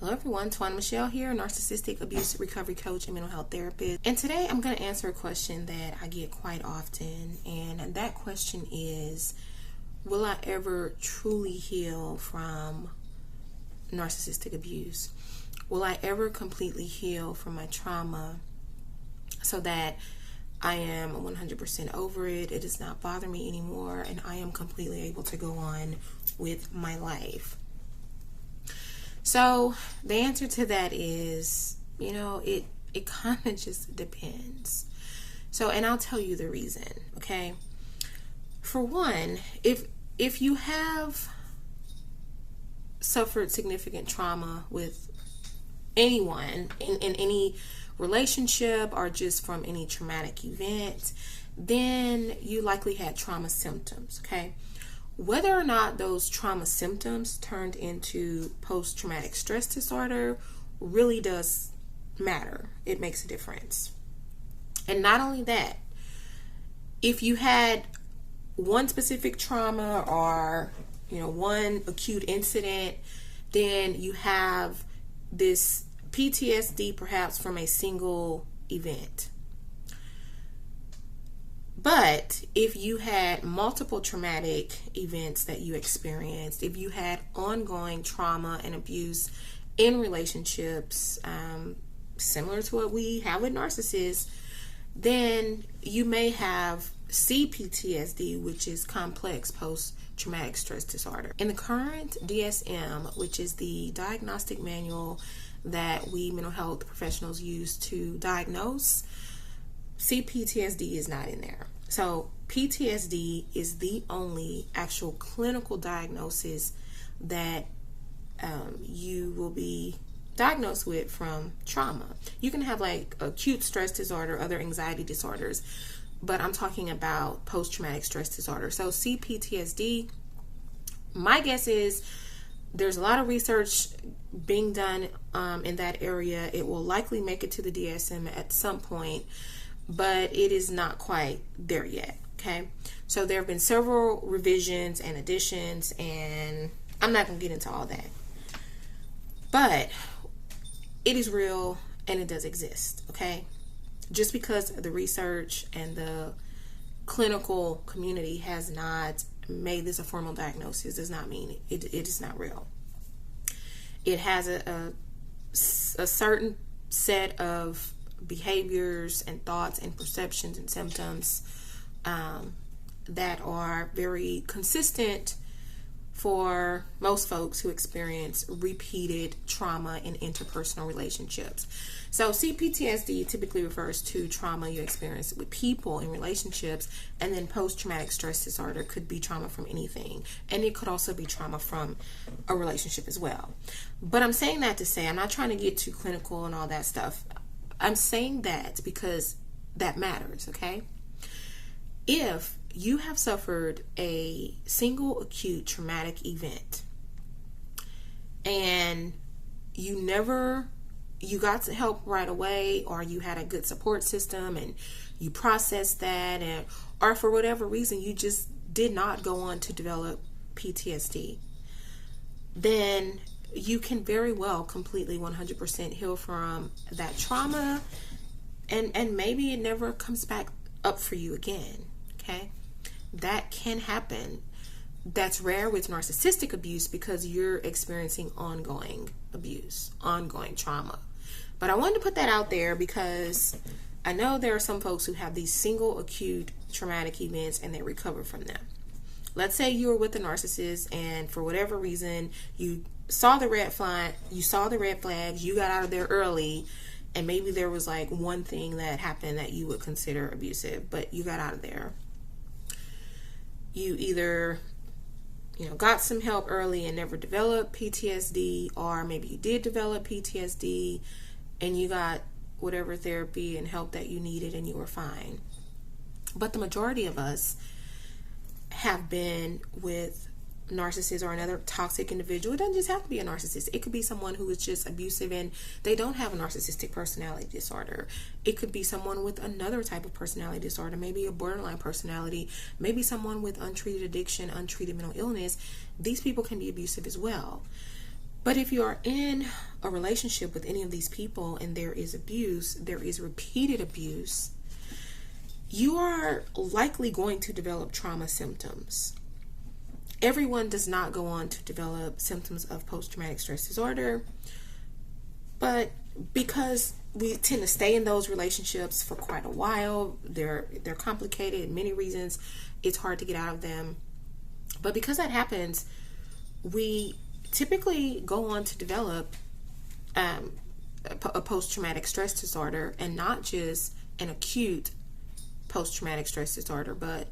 Hello everyone, Twana Michelle here, Narcissistic Abuse Recovery Coach and Mental Health Therapist. And today I'm going to answer a question that I get quite often. And that question is, will I ever truly heal from narcissistic abuse? Will I ever completely heal from my trauma so that I am 100% over it, it does not bother me anymore, and I am completely able to go on with my life? So the answer to that is, it kind of just depends. And I'll tell you the reason, okay? For one, if you have suffered significant trauma with anyone in any relationship or just from any traumatic event, then you likely had trauma symptoms, okay? Whether or not those trauma symptoms turned into post-traumatic stress disorder really does matter. It makes a difference. And not only that, if you had one specific trauma or, one acute incident, then you have this PTSD perhaps from a single event. But if you had multiple traumatic events that you experienced, if you had ongoing trauma and abuse in relationships, similar to what we have with narcissists, then you may have CPTSD, which is complex post-traumatic stress disorder. In the current DSM, which is the diagnostic manual that we mental health professionals use to diagnose, CPTSD is not in there. So PTSD is the only actual clinical diagnosis that you will be diagnosed with from trauma. You can have like acute stress disorder, other anxiety disorders, but I'm talking about post-traumatic stress disorder. So CPTSD, my guess is there's a lot of research being done in that area. It will likely make it to the DSM at some point, but it is not quite there yet, okay? So there have been several revisions and additions, and I'm not going to get into all that. But it is real, and it does exist, okay? Just because the research and the clinical community has not made this a formal diagnosis does not mean it is not real. It has a certain set of behaviors and thoughts and perceptions and symptoms that are very consistent for most folks who experience repeated trauma in interpersonal relationships. So CPTSD typically refers to trauma you experience with people in relationships, and then post-traumatic stress disorder could be trauma from anything, and it could also be trauma from a relationship as well. But I'm saying that to say, I'm not trying to get too clinical and all that stuff. I'm saying that because that matters, okay? If you have suffered a single acute traumatic event and you got to help right away, or you had a good support system and you processed that, or for whatever reason you just did not go on to develop PTSD, then you can very well completely 100% heal from that trauma, and maybe it never comes back up for you again, okay? That can happen. That's rare with narcissistic abuse because you're experiencing ongoing abuse, ongoing trauma. But I wanted to put that out there because I know there are some folks who have these single acute traumatic events and they recover from them. Let's say you were with a narcissist and for whatever reason you saw the red flags, you got out of there early, and maybe there was like one thing that happened that you would consider abusive, but you got out of there. You either got some help early and never developed PTSD, or maybe you did develop PTSD and you got whatever therapy and help that you needed and you were fine. But the majority of us have been with narcissist or another toxic individual. It doesn't just have to be a narcissist. It could be someone who is just abusive and they don't have a narcissistic personality disorder. It could be someone with another type of personality disorder, maybe a borderline personality, maybe someone with untreated addiction, untreated mental illness. These people can be abusive as well. But if you are in a relationship with any of these people and there is abuse, there is repeated abuse, you are likely going to develop trauma symptoms. Everyone does not go on to develop symptoms of post-traumatic stress disorder, but because we tend to stay in those relationships for quite a while, they're complicated, many reasons, it's hard to get out of them. But because that happens, we typically go on to develop a post-traumatic stress disorder, and not just an acute post-traumatic stress disorder, but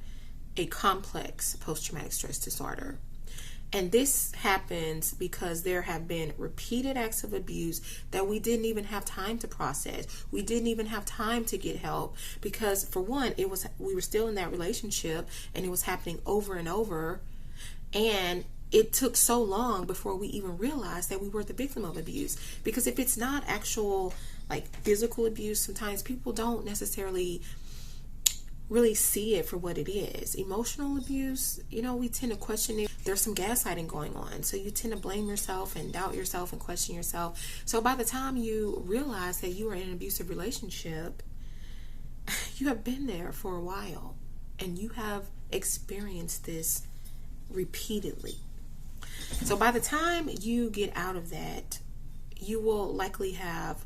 a complex post-traumatic stress disorder. And this happens because there have been repeated acts of abuse that we didn't even have time to process. We didn't even have time to get help because, for one, we were still in that relationship and it was happening over and over, and it took so long before we even realized that we were the victim of abuse. Because if it's not actual physical abuse, sometimes people don't necessarily really see it for what it is. Emotional abuse, we tend to question it. There's some gaslighting going on, so you tend to blame yourself and doubt yourself and question yourself. So by the time you realize that you are in an abusive relationship, you have been there for a while and you have experienced this repeatedly. So by the time you get out of that, you will likely have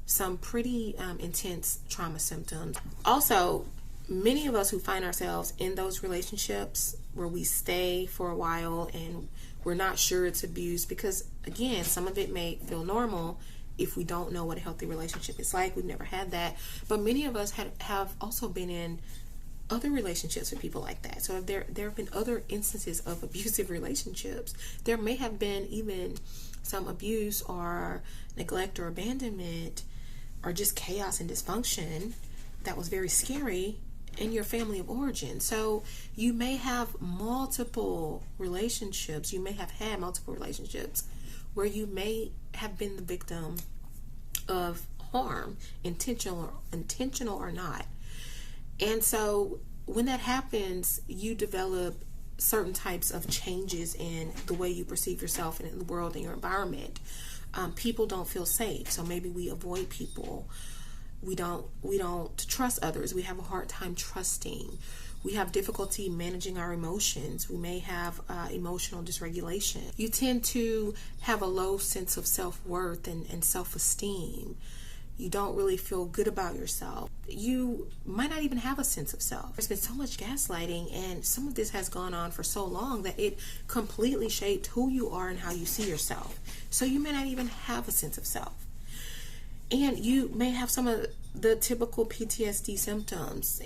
some pretty intense trauma symptoms. Also, many of us who find ourselves in those relationships where we stay for a while and we're not sure it's abuse, because again, some of it may feel normal if we don't know what a healthy relationship is like. We've never had that. But many of us have also been in other relationships with people like that. So if there have been other instances of abusive relationships. There may have been even some abuse or neglect or abandonment or just chaos and dysfunction that was very scary in your family of origin. So you may have multiple relationships. You may have had multiple relationships where you may have been the victim of harm, intentional or not. And so when that happens, you develop certain types of changes in the way you perceive yourself and in the world and your environment. People don't feel safe, so maybe we avoid people. We don't trust others. We have a hard time trusting. We have difficulty managing our emotions. We may have emotional dysregulation. You tend to have a low sense of self-worth and self-esteem. You don't really feel good about yourself. You might not even have a sense of self. There's been so much gaslighting, and some of this has gone on for so long that it completely shaped who you are and how you see yourself. So you may not even have a sense of self. And you may have some of the typical PTSD symptoms,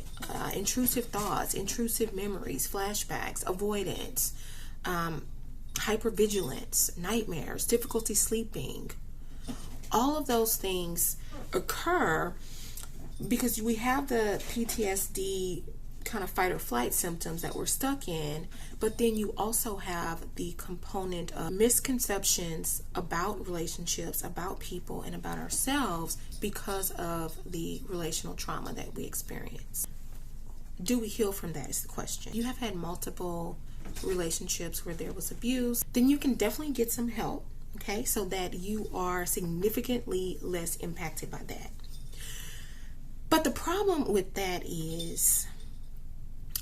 intrusive thoughts, intrusive memories, flashbacks, avoidance, hypervigilance, nightmares, difficulty sleeping. All of those things occur because we have the PTSD kind of fight or flight symptoms that we're stuck in, but then you also have the component of misconceptions about relationships, about people, and about ourselves because of the relational trauma that we experience. Do we heal from that is the question. You have had multiple relationships where there was abuse, then you can definitely get some help, okay, so that you are significantly less impacted by that. But the problem with that is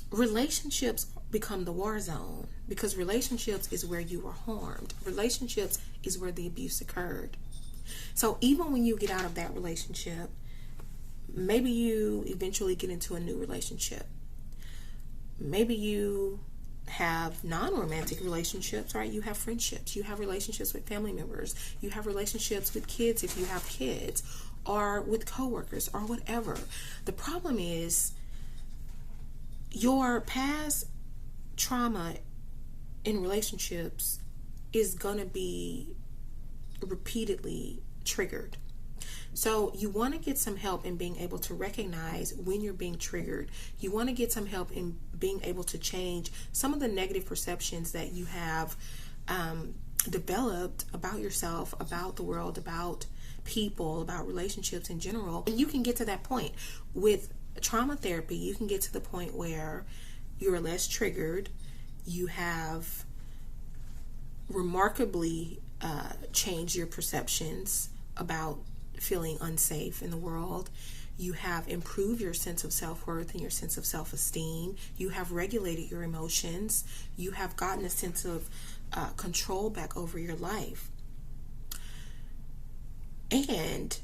relationships become the war zone, because relationships is where you were harmed. Relationships is where the abuse occurred. So even when you get out of that relationship, maybe you eventually get into a new relationship. Maybe you have non-romantic relationships, right? You have friendships, you have relationships with family members, you have relationships with kids if you have kids, or with coworkers, or whatever. The problem is your past trauma in relationships is going to be repeatedly triggered. So you want to get some help in being able to recognize when you're being triggered. You want to get some help in being able to change some of the negative perceptions that you have developed about yourself, about the world, about people, about relationships in general. And you can get to that point with trauma therapy. You can get to the point where you're less triggered. You have remarkably changed your perceptions about feeling unsafe in the world. You have improved your sense of self-worth and your sense of self-esteem. You have regulated your emotions. You have gotten a sense of control back over your life. And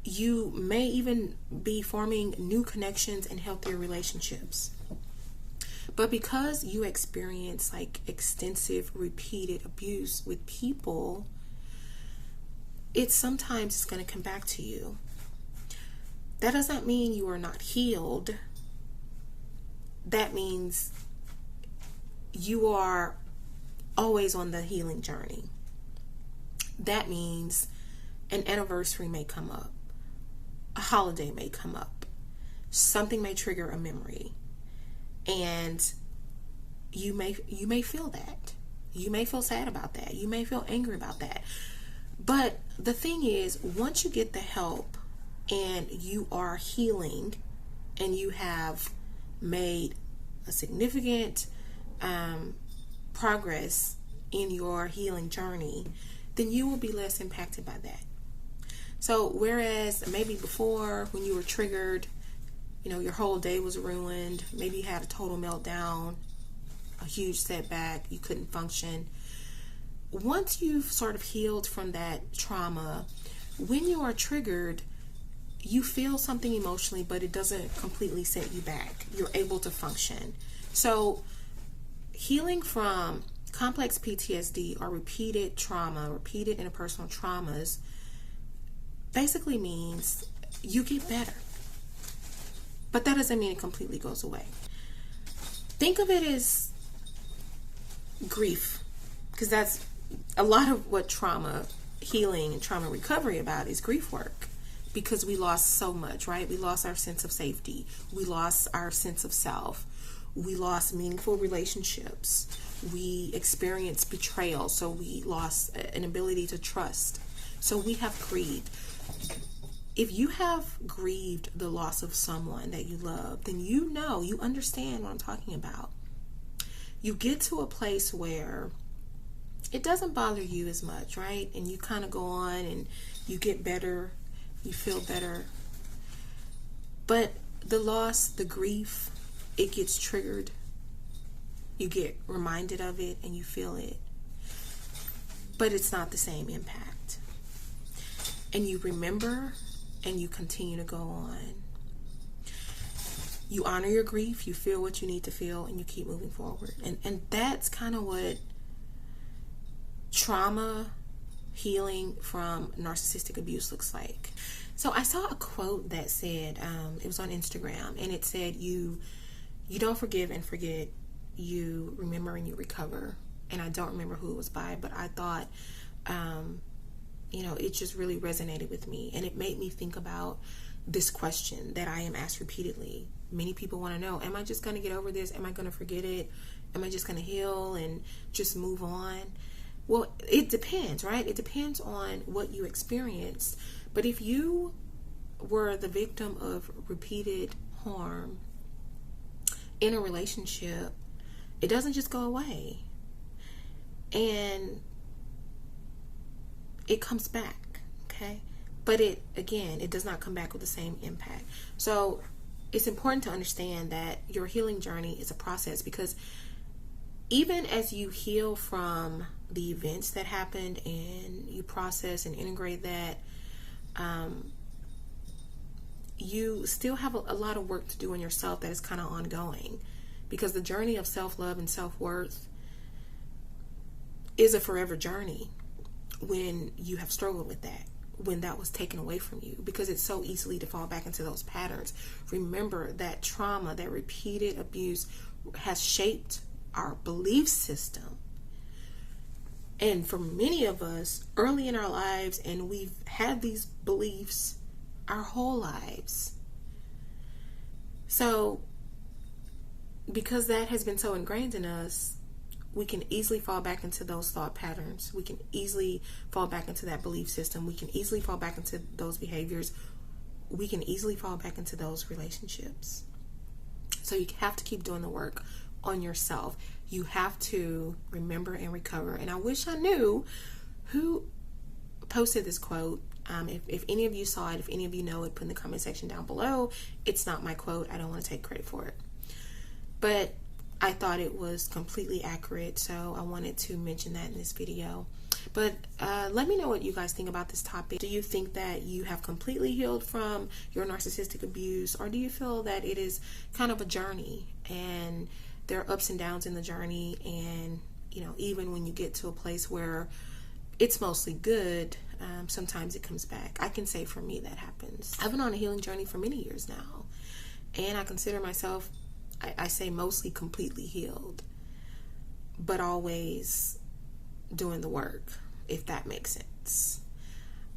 you may even be forming new connections and healthier relationships. But because you experience like extensive repeated abuse with people, it sometimes is going to come back to you. That does not mean you are not healed. That means you are always on the healing journey. That means an anniversary may come up. A holiday may come up. Something may trigger a memory. And you may feel that. You may feel sad about that. You may feel angry about that. But the thing is, once you get the help and you are healing and you have made a significant progress in your healing journey, then you will be less impacted by that. So whereas maybe before, when you were triggered, your whole day was ruined, maybe you had a total meltdown, a huge setback, you couldn't function. Once you've sort of healed from that trauma, when you are triggered, you feel something emotionally, but it doesn't completely set you back. You're able to function. So healing from complex PTSD or repeated trauma, repeated interpersonal traumas, basically means you get better. But that doesn't mean it completely goes away. Think of it as grief, because that's a lot of what trauma healing and trauma recovery about is grief work, because we lost so much, right? We lost our sense of safety. We lost our sense of self. We lost meaningful relationships. We experienced betrayal, so we lost an ability to trust. So we have grieved. If you have grieved the loss of someone that you love, then you understand what I'm talking about. You get to a place where it doesn't bother you as much, right? And you kind of go on and you get better, you feel better. But the loss, the grief, it gets triggered. You get reminded of it and you feel it. But it's not the same impact. And you remember and you continue to go on. You honor your grief, you feel what you need to feel, and you keep moving forward. And that's kind of what trauma healing from narcissistic abuse looks like. So I saw a quote that said, it was on Instagram, and it said, you don't forgive and forget, you remember and you recover. And I don't remember who it was by, but I thought, it just really resonated with me. And it made me think about this question that I am asked repeatedly. Many people want to know, am I just going to get over this? Am I going to forget it? Am I just going to heal and just move on? Well, it depends, right? It depends on what you experienced. But if you were the victim of repeated harm in a relationship, it doesn't just go away. And it comes back, okay? But it does not come back with the same impact. So it's important to understand that your healing journey is a process, because even as you heal from the events that happened and you process and integrate that, you still have a lot of work to do on yourself that is kind of ongoing, because the journey of self-love and self-worth is a forever journey when you have struggled with that, when that was taken away from you, because it's so easily to fall back into those patterns. Remember that trauma, that repeated abuse has shaped our belief system. And for many of us, early in our lives, and we've had these beliefs our whole lives. So, because that has been so ingrained in us, we can easily fall back into those thought patterns. We can easily fall back into that belief system. We can easily fall back into those behaviors. We can easily fall back into those relationships. So you have to keep doing the work on yourself. You have to remember and recover. And I wish I knew who posted this quote. If any of you saw it, if any of you know it, put in the comment section down below. It's not my quote. I don't want to take credit for it. But I thought it was completely accurate, so I wanted to mention that in this video. But let me know what you guys think about this topic. Do you think that you have completely healed from your narcissistic abuse, or do you feel that it is kind of a journey and there are ups and downs in the journey, and even when you get to a place where it's mostly good, sometimes it comes back? I can say for me that happens. I've been on a healing journey for many years now, and I consider myself, I say mostly completely healed, but always doing the work, if that makes sense.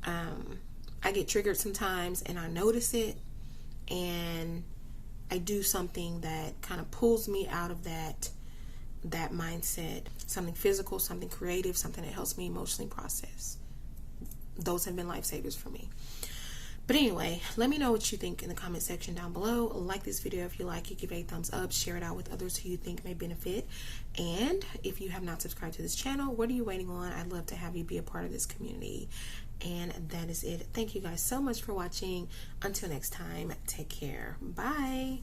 I get triggered sometimes and I notice it, and I do something that kind of pulls me out of that mindset, something physical, something creative, something that helps me emotionally process. Those have been lifesavers for me. But anyway, let me know what you think in the comment section down below. Like this video if you like it, give it a thumbs up, share it out with others who you think may benefit. And if you have not subscribed to this channel, what are you waiting on? I'd love to have you be a part of this community. And that is it. Thank you guys so much for watching. Until next time, take care. Bye.